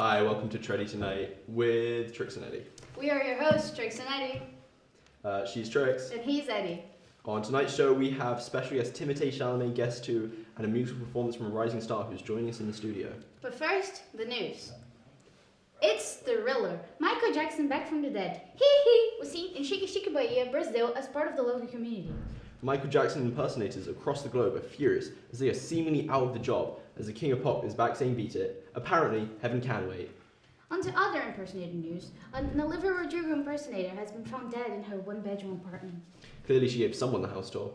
Hi, welcome to Treddie Tonight with Trix and Eddie. We are your hosts, Trix and Eddie. She's Trix. And he's Eddie. On tonight's show, we have special guest Timothée Chalamet, guest 2, and a musical performance from a rising star who's joining us in the studio. But first, the news. It's the Thriller. Michael Jackson back from the dead. He was seen in Chique Chique Bahia, Brazil, as part of the local community. Michael Jackson impersonators across the globe are furious as they are seemingly out of the job as the king of pop is back saying beat it. Apparently, heaven can wait. On to other impersonating news. An Olivia Rodrigo impersonator has been found dead in her one-bedroom apartment. Clearly she gave someone the house tour.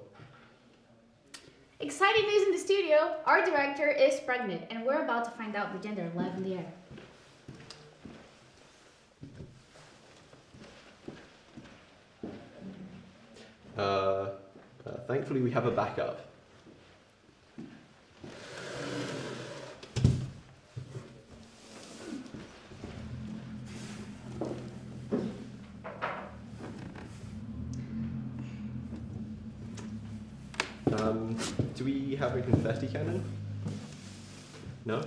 Exciting news in the studio. Our director is pregnant, and we're about to find out the gender live in the air. Thankfully, we have a backup. Do we have a confetti cannon? No?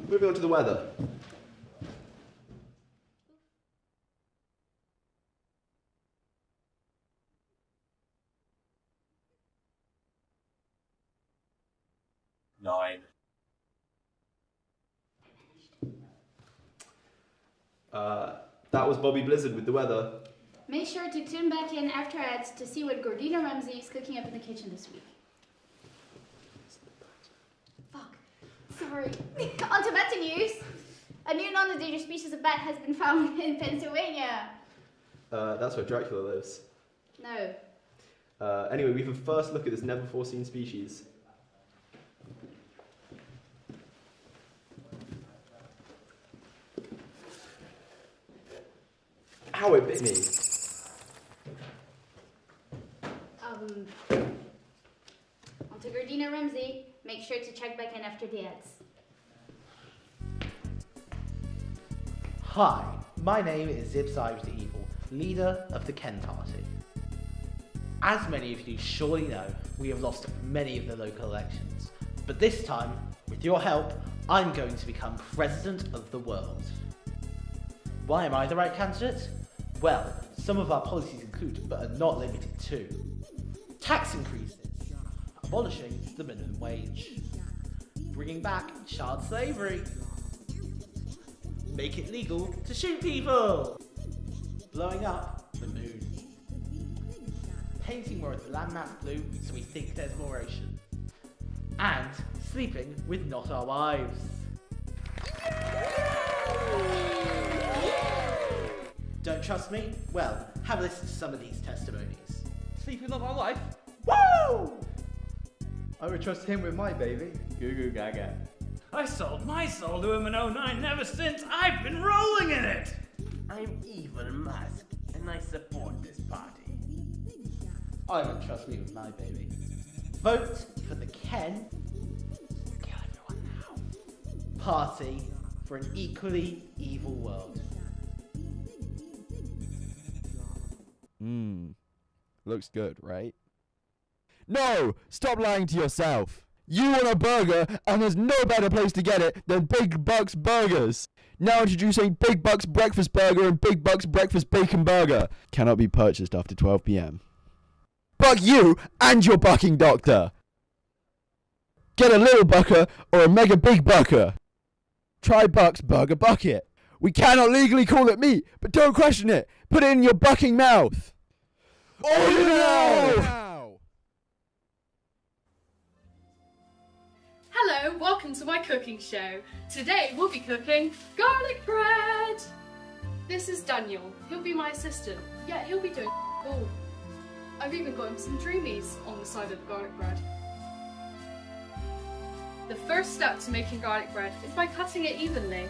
Moving on to the weather. That was Bobby Blizzard with the weather. Make sure to tune back in after ads to see what Gordina Ramsey is cooking up in the kitchen this week. Fuck. Sorry. On to better news. A new non-endangered species of bat has been found in Pennsylvania. That's where Dracula lives. No. Anyway, we have a first look at this never-before-seen species. Ow, it bit me. On to Gordina Ramsey. Make sure to check back in after the ads. Hi, my name is Zib Cybes the Evil, leader of the K.E.N Party. As many of you surely know, we have lost many of the local elections, but this time, with your help, I'm going to become president of the world. Why am I the right candidate? Well, some of our policies include, but are not limited to, tax increases, abolishing the minimum wage, bringing back child slavery, make it legal to shoot people, blowing up the moon, painting more of the landmass blue so we think there's more ocean, and sleeping with not our wives. Don't trust me? Well, have a listen to some of these testimonies. Sleeping with my wife? Woo! I would trust him with my baby. Goo goo gaga. I sold my soul to him in 09, and ever since I've been rolling in it! I'm Evil Musk, and I support this party. I would trust me with my baby. Vote for the K.E.N. Kill everyone now. Party for an equally evil world. Looks good, right? No! Stop lying to yourself! You want a burger, and there's no better place to get it than Big Bucks Burgers! Now introducing Big Bucks Breakfast Burger and Big Bucks Breakfast Bacon Burger. Cannot be purchased after 12 PM. Buck you and your bucking doctor! Get a little bucker or a mega big bucker. Try Bucks Burger Bucket. We cannot legally call it meat, but don't question it. Put it in your bucking mouth. Order now! Hello, welcome to my cooking show. Today we'll be cooking garlic bread. This is Daniel. He'll be my assistant. Yeah, he'll be doing cool. I've even got him some dreamies on the side of the garlic bread. The first step to making garlic bread is by cutting it evenly.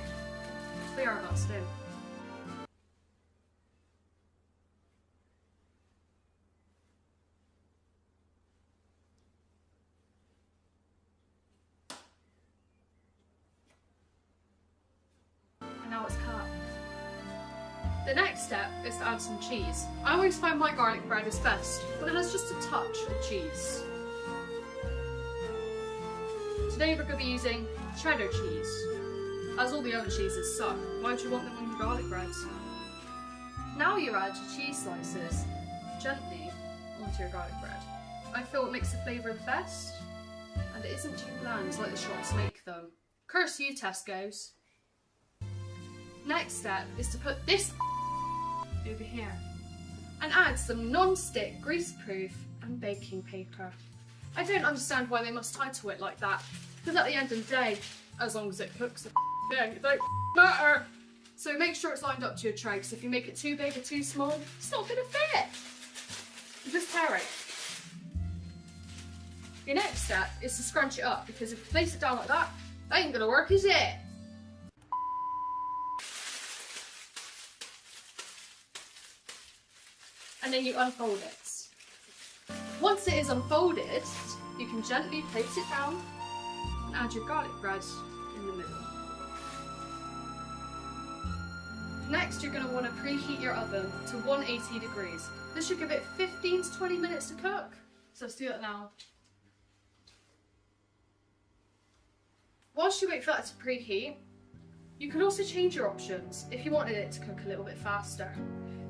We are about to do. And now it's cut. The next step is to add some cheese. I always find my garlic bread is best, but it has just a touch of cheese. Today we're going to be using cheddar cheese. as all the other cheeses suck. Why would you want them on your garlic bread? Now you add your cheese slices gently onto your garlic bread. I feel it makes the flavour the best, and it isn't too bland like the shops make them. Curse you, Tesco's. Next step is to put this over here and add some non-stick, grease-proof and baking paper. I don't understand why they must title it like that, because at the end of the day, as long as it cooks the thing, it don't matter. So make sure it's lined up to your tray, because if you make it too big or too small, it's not going to fit. Just tear it. Your next step is to scrunch it up, because if you place it down like that, that ain't going to work, is it? And then you unfold it. Once it is unfolded, you can gently place it down and add your garlic bread in the middle. Next, you're going to want to preheat your oven to 180 degrees. This should give it 15 to 20 minutes to cook. So let's do it now. Whilst you wait for that to preheat, you can also change your options if you wanted it to cook a little bit faster.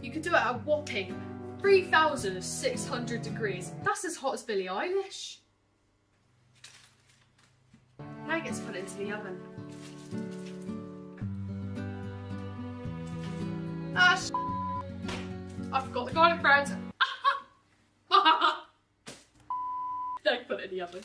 You could do it at a whopping 3,600 degrees. That's as hot as Billie Eilish. Now it gets put into the oven. I forgot the garlic bread. Now put it in the oven.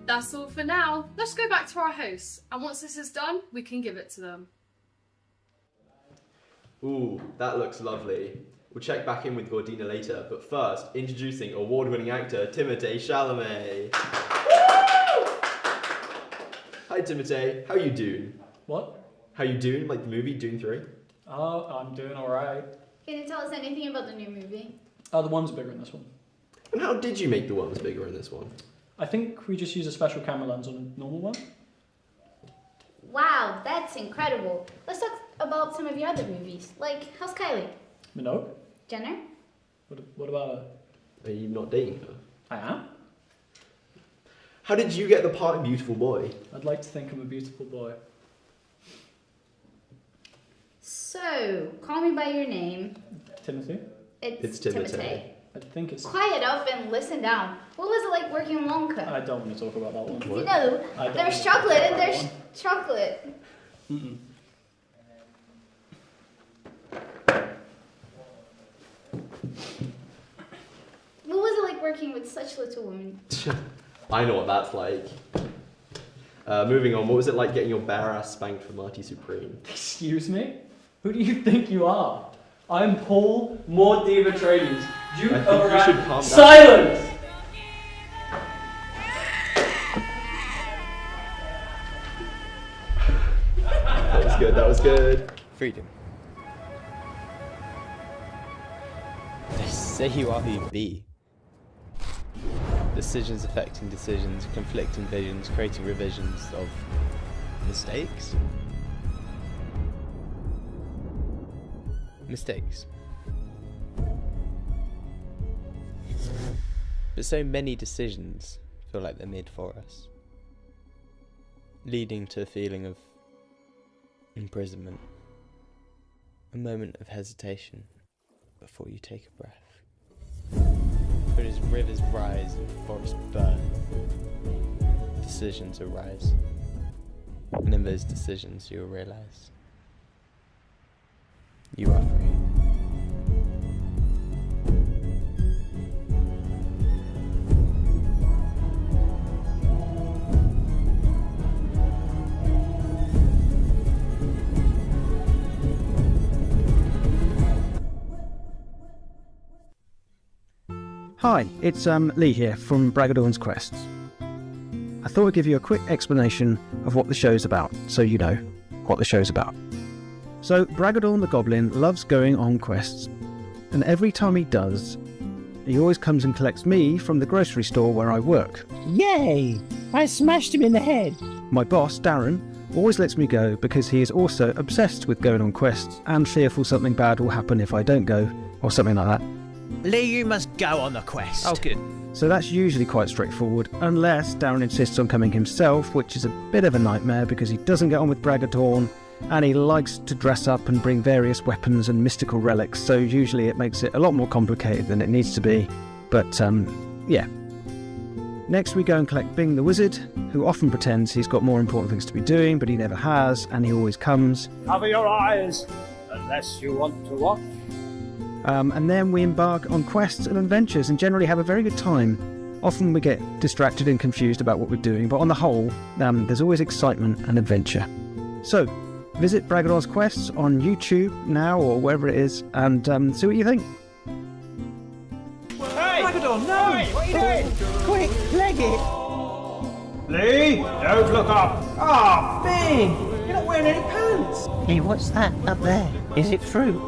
That's all for now. Let's go back to our hosts, and once this is done, we can give it to them. Ooh, that looks lovely. We'll check back in with Gordina later, but first, introducing award-winning actor Timothée Chalamet. Hi Timothée, how you doing? What? How you doing? Like the movie Dune 3? Oh, I'm doing alright. Can you tell us anything about the new movie? Oh, the one's bigger in this one. And how did you make the ones bigger in this one? I think we just use a special camera lens on a normal one. Wow, that's incredible. Let's talk about some of your other movies. Like, how's Kylie? No. Jenner? What about her? Are you not dating her? I am. How did you get the part in Beautiful Boy? I'd like to think I'm a beautiful boy. So, call me by your name. Timothy? It's Timothée. I think it's... Quiet up and listen down. What was it like working on Wonka? I don't want to talk about that one. You know, there's chocolate and there's chocolate. Mm-mm. What was it like working with such little women? I know what that's like. Moving on, what was it like getting your bare ass spanked for Marty Supreme? Excuse me? Who do you think you are? I'm Paul Mordiva Trades. I think you should calm down. Silence! That was good, that was good. Freedom. Just say you are who you be. Decisions affecting decisions, conflicting visions, creating revisions of mistakes. Mistakes. But so many decisions feel like they're made for us, leading to a feeling of imprisonment, a moment of hesitation before you take a breath. But as rivers rise and forests burn, decisions arise, and in those decisions you'll realise you are free. Hi, it's Lee here from Bragadorn's Quests. I thought I'd give you a quick explanation of what the show's about, so you know what the show's about. So, Bragadorn the Goblin loves going on quests, and every time he does, he always comes and collects me from the grocery store where I work. Yay! I smashed him in the head. My boss, Darren, always lets me go because he is also obsessed with going on quests and fearful something bad will happen if I don't go, or something like that. Lee, you must go on the quest. Oh, good. So that's usually quite straightforward, unless Darren insists on coming himself, which is a bit of a nightmare because he doesn't get on with Bragadorn, and he likes to dress up and bring various weapons and mystical relics, so usually it makes it a lot more complicated than it needs to be. But, yeah. Next we go and collect Bing the Wizard, who often pretends he's got more important things to be doing, but he never has, and he always comes. Cover your eyes, unless you want to watch. And then we embark on quests and adventures and generally have a very good time. Often we get distracted and confused about what we're doing, but on the whole, there's always excitement and adventure. So, visit Bragadorn's Quests on YouTube now or wherever it is, and see what you think. Hey! Bragadorn, no! Hey, what are you doing? Quick, leg it! Lee, don't look up! Oh, Bing! You're not wearing any pants! Hey, what's that up there? Is it fruit?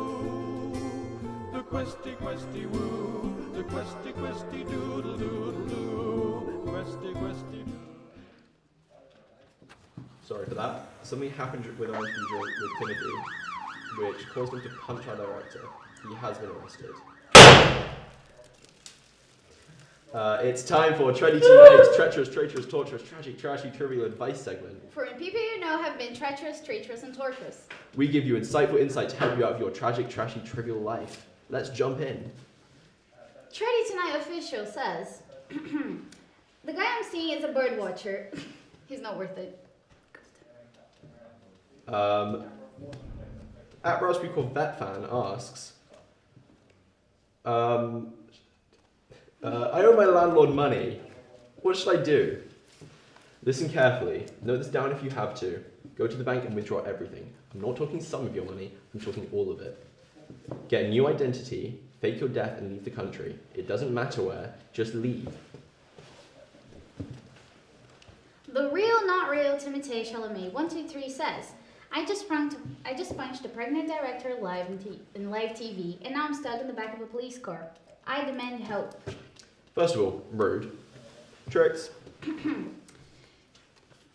Questy, questy, woo. The questy, questy, doodle, doodle, doo. Questy, questy, doo. Sorry for that. Something happened with our interview with Timothy, which caused him to punch our director. He has been arrested. It's time for Treddie Tonight's treacherous, traitorous, torturous, tragic, trashy, trivial advice segment. For when people you know have been treacherous, traitorous, and torturous. We give you insightful insight to help you out of your tragic, trashy, trivial life. Let's jump in. Treddie Tonight official says, the guy I'm seeing is a bird watcher. He's not worth it. At Raspberry Corvette fan asks, I owe my landlord money. What should I do? Listen carefully. Note this down if you have to. Go to the bank and withdraw everything. I'm not talking some of your money, I'm talking all of it. Get a new identity, fake your death and leave the country. It doesn't matter where, just leave. The real, not real Timothée Chalamet 123 says, I just punched a pregnant director live in live TV, and now I'm stuck in the back of a police car. I demand help. First of all, rude. Trix.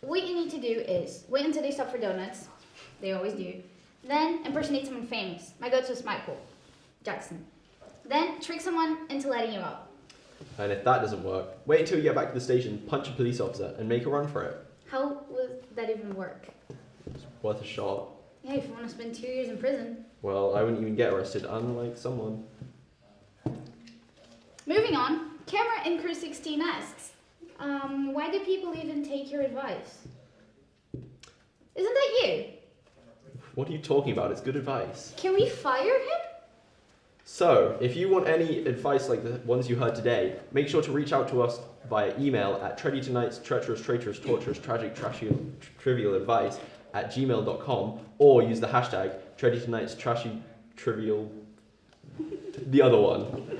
What you need to do is wait until they stop for donuts. They always do. Then impersonate someone famous. My go-to is Michael Jackson. Then trick someone into letting you out. And if that doesn't work, wait until you get back to the station, punch a police officer, and make a run for it. How would that even work? It's worth a shot. Yeah, if you want to spend 2 years in prison. Well, I wouldn't even get arrested, unlike someone. Moving on, Camera in Crew 16 asks, why do people even take your advice? Isn't that you? What are you talking about? It's good advice. Can we fire him? So, if you want any advice like the ones you heard today, make sure to reach out to us via email at Treddie Tonight's treacherous, traitorous, torturous, tragic, trashy, trivial advice at gmail.com, or use the hashtag Treddie Tonight's trashy, trivial, the other one.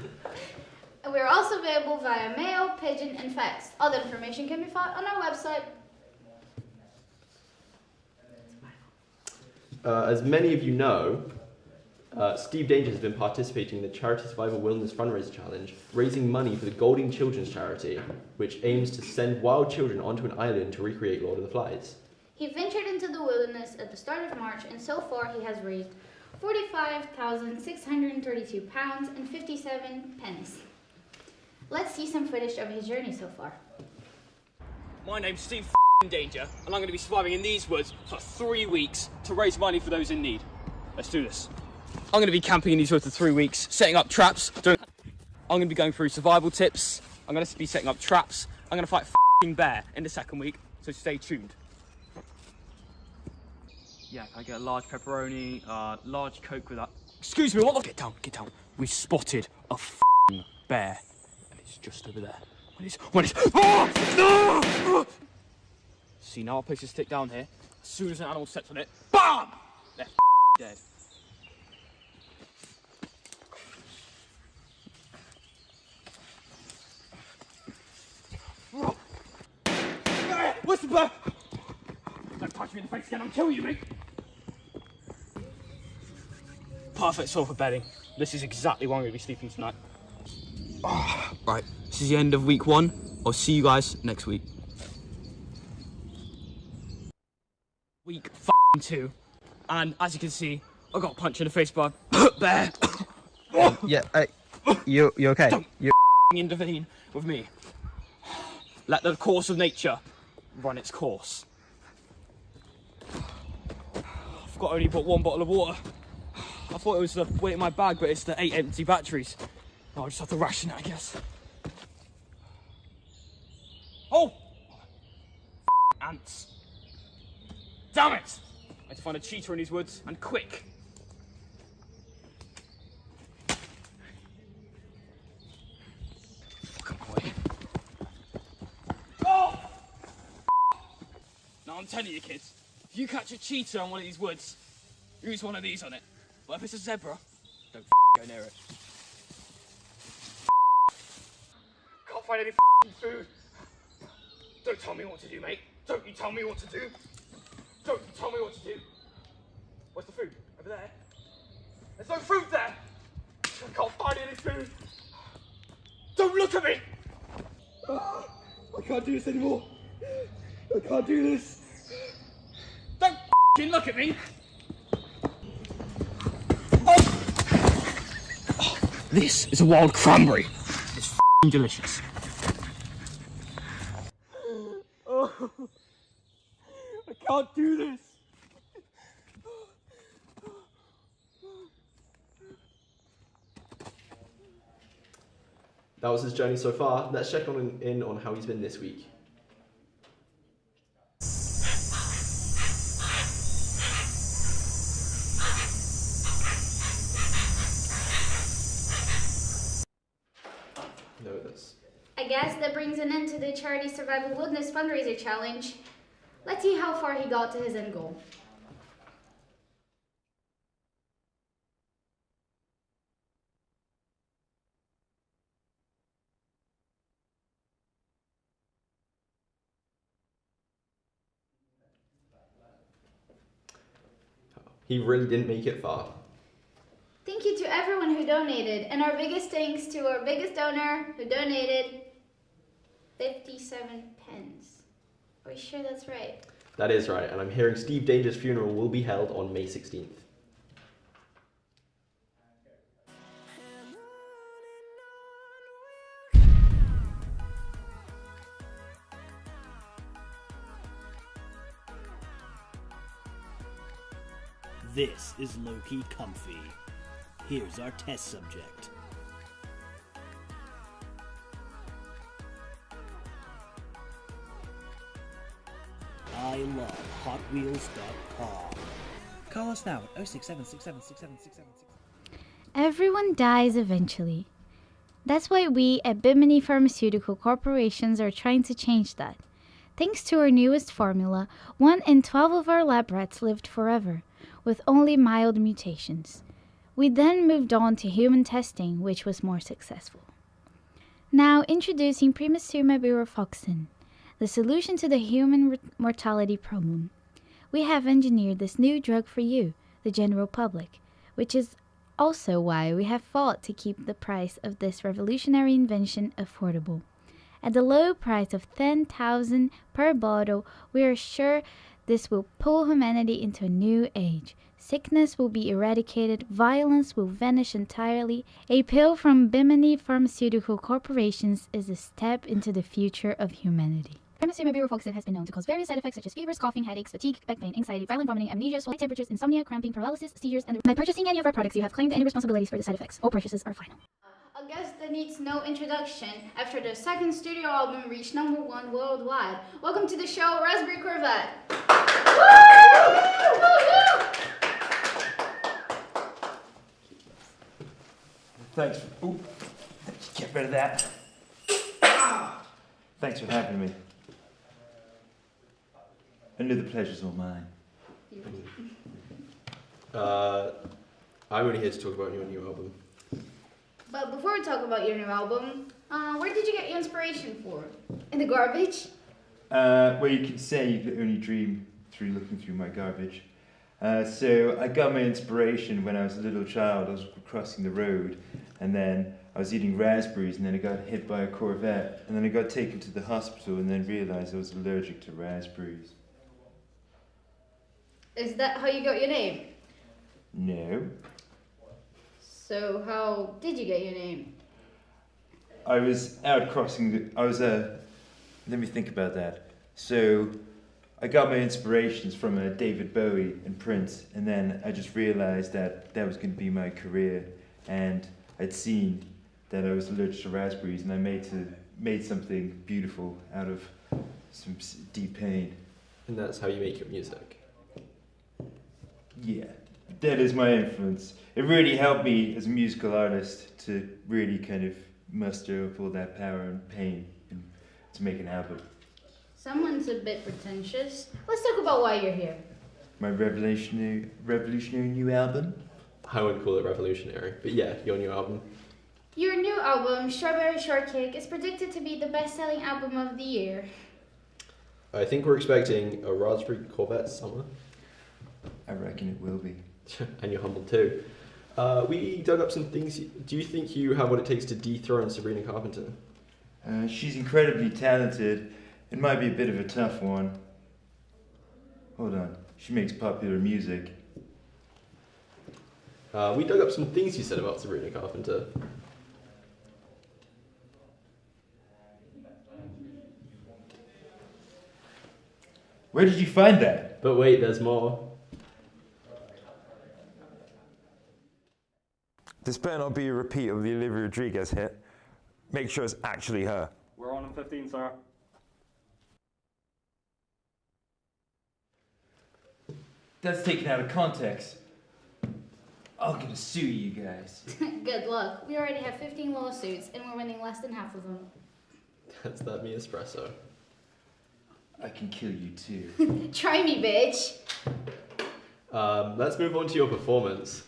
We're also available via mail, pigeon, and fax. All the information can be found on our website. As many of you know, Steve Danger has been participating in the Charity Survival Wilderness Fundraiser Challenge, raising money for the Golding Children's Charity, which aims to send wild children onto an island to recreate Lord of the Flies. He ventured into the wilderness at the start of March, and so far he has raised £45,632 and 57 pence. Let's see some footage of his journey so far. My name's Steve Danger, and I'm going to be surviving in these woods for 3 weeks to raise money for those in need. Let's do this. I'm going to be camping in these woods for 3 weeks, setting up traps. I'm going to be going through survival tips. I'm going to be setting up traps. I'm going to fight a bear in the second week, so stay tuned. Yeah, I get a large pepperoni, large Coke with that. Excuse me, what the? Get down, get down. We spotted a bear, and it's just over there. When it's oh! No! See, now I'll place a stick down here. As soon as an animal steps on it, BAM! They're dead. What's the bear? Don't punch me in the face again, I'll kill you, mate. Perfect soil for bedding. This is exactly where I'm going to be sleeping tonight. Oh, right, this is the end of week 1. I'll see you guys next week. too. And as you can see, I got punched in the face by a bear. Yeah, you okay? Don't intervene with me. Let the course of nature run its course. I've got only but one bottle of water. I thought it was the weight in my bag, but it's the 8 empty batteries. I'll just have to ration it, I guess. Oh! Ants. Damn it! I had to find a cheetah in these woods, and quick. Fucking boy. Oh! Now I'm telling you, kids, if you catch a cheetah in one of these woods, use one of these on it. But if it's a zebra, don't go near it. Can't find any food. Don't tell me what to do, mate. Don't you tell me what to do. Don't you tell me what to do. Where's the food? Over there. There's no food there. I can't find any food. Don't look at me. I can't do this anymore. I can't do this. Don't look at me. This is a wild cranberry. It's delicious. Oh, I can't do this. That was his journey so far. Let's check in on how he's been this week. Know this. I guess that brings an end to the Charity Survival Wilderness Fundraiser Challenge. Let's see how far he got to his end goal. He really didn't make it far. Thank you to everyone who donated, and our biggest thanks to our biggest donor who donated 57 pence. Are we sure that's right? That is right, and I'm hearing Steve Danger's funeral will be held on May 16th. This is low-key comfy. Here's our test subject. I love HotWheels.com. Call us now at 06767676767. Everyone dies eventually. That's why we at Bimini Pharmaceutical Corporations are trying to change that. Thanks to our newest formula, 1 in 12 of our lab rats lived forever, with only mild mutations. We then moved on to human testing, which was more successful. Now introducing Primusuma the solution to the human mortality problem. We have engineered this new drug for you, the general public, which is also why we have fought to keep the price of this revolutionary invention affordable. At the low price of 10,000 per bottle, we are sure this will pull humanity into a new age. Sickness will be eradicated, violence will vanish entirely. A pill from Bimini Pharmaceutical Corporations is a step into the future of humanity. Primusuma has been known to cause various side effects such as fevers, coughing, headaches, fatigue, back pain, anxiety, violent vomiting, amnesia, high temperatures, insomnia, cramping, paralysis, seizures, and by purchasing any of our products, you have claimed any responsibilities for the side effects. All purchases are final. A guest that needs no introduction after their second studio album reached #1 worldwide. Welcome to the show, Raspberry Corvette. Thanks. Ooh, get rid of that. Thanks for having me. I know the pleasure's all mine. I'm only here to talk about your new album. But before we talk about your new album, where did you get your inspiration for? In the garbage? Well, you can say you can only dream through looking through my garbage. So I got my inspiration when I was a little child. I was crossing the road, and then I was eating raspberries, and then I got hit by a Corvette, and then I got taken to the hospital, and then realised I was allergic to raspberries. Is that how you got your name? No. So how did you get your name? I was out crossing let me think about that. So, I got my inspirations from David Bowie and Prince, and then I just realized that that was going to be my career, and I'd seen that I was allergic to raspberries, and I made something beautiful out of some deep pain. And that's how you make your music? Yeah, that is my influence. It really helped me as a musical artist to really kind of muster up all that power and pain and to make an album. Someone's a bit pretentious. Let's talk about why you're here. My revolutionary new album? I wouldn't call it revolutionary, but yeah, your new album. Your new album, Strawberry Shortcake, is predicted to be the best-selling album of the year. I think we're expecting a Raspberry Corvette summer. I reckon it will be. And you're humble too. We dug up some things. Do you think you have what it takes to dethrone Sabrina Carpenter? She's incredibly talented. It might be a bit of a tough one. Hold on. She makes popular music. We dug up some things you said about Sabrina Carpenter. Where did you find that? But wait, there's more. This better not be a repeat of the Olivia Rodriguez hit. Make sure it's actually her. We're on in 15, sir. That's taken out of context. I'm gonna sue you guys. Good luck. We already have 15 lawsuits, and we're winning less than half of them. That's that me espresso. I can kill you too. Try me, bitch. Let's move on to your performance.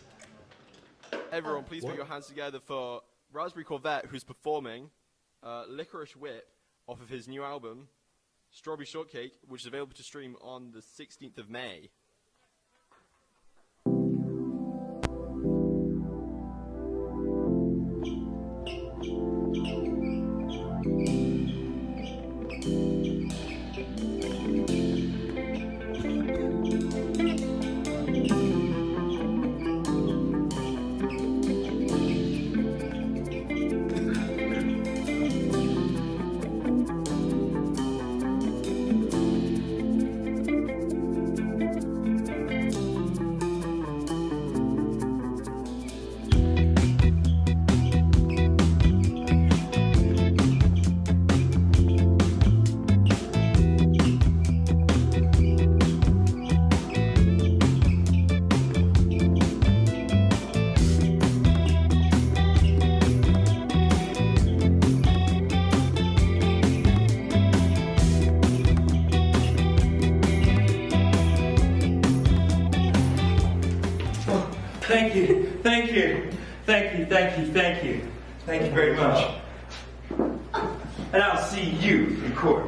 Everyone, please put your hands together for Raspberry Corvette, who's performing Licorice Whip off of his new album, Strawberry Shortcake, which is available to stream on the 16th of May. Thank you, thank you, thank you, thank you, thank you. Thank you very much. And I'll see you in court.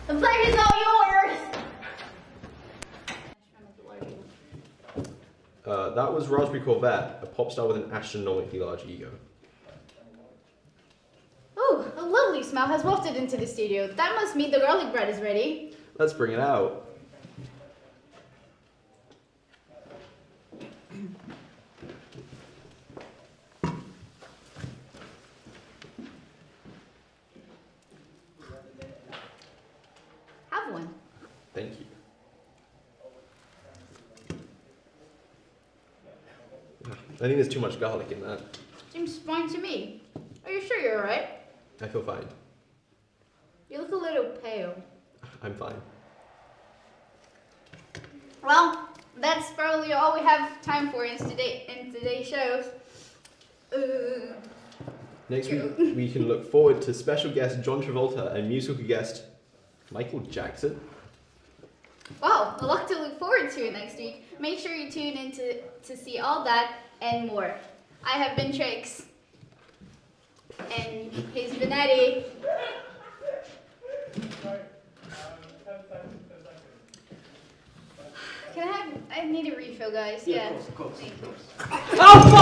The pleasure's all yours! That was Raspberry Corvette, a pop star with an astronomically large ego. Ooh, a lovely smell has wafted into the studio. That must mean the garlic bread is ready. Let's bring it out. Have one. Thank you. I think there's too much garlic in that. Seems fine to me. Are you sure you're alright? I feel fine. You look a little pale. I'm fine. Well, that's probably all we have time for in today's shows. Next week, we can look forward to special guest John Travolta and musical guest Michael Jackson. Wow, a lot to look forward to next week. Make sure you tune in to see all that and more. I have been Trix. And he's been Eddie. I need a refill, guys. Yeah. Of course. Thank you. Oh, fuck!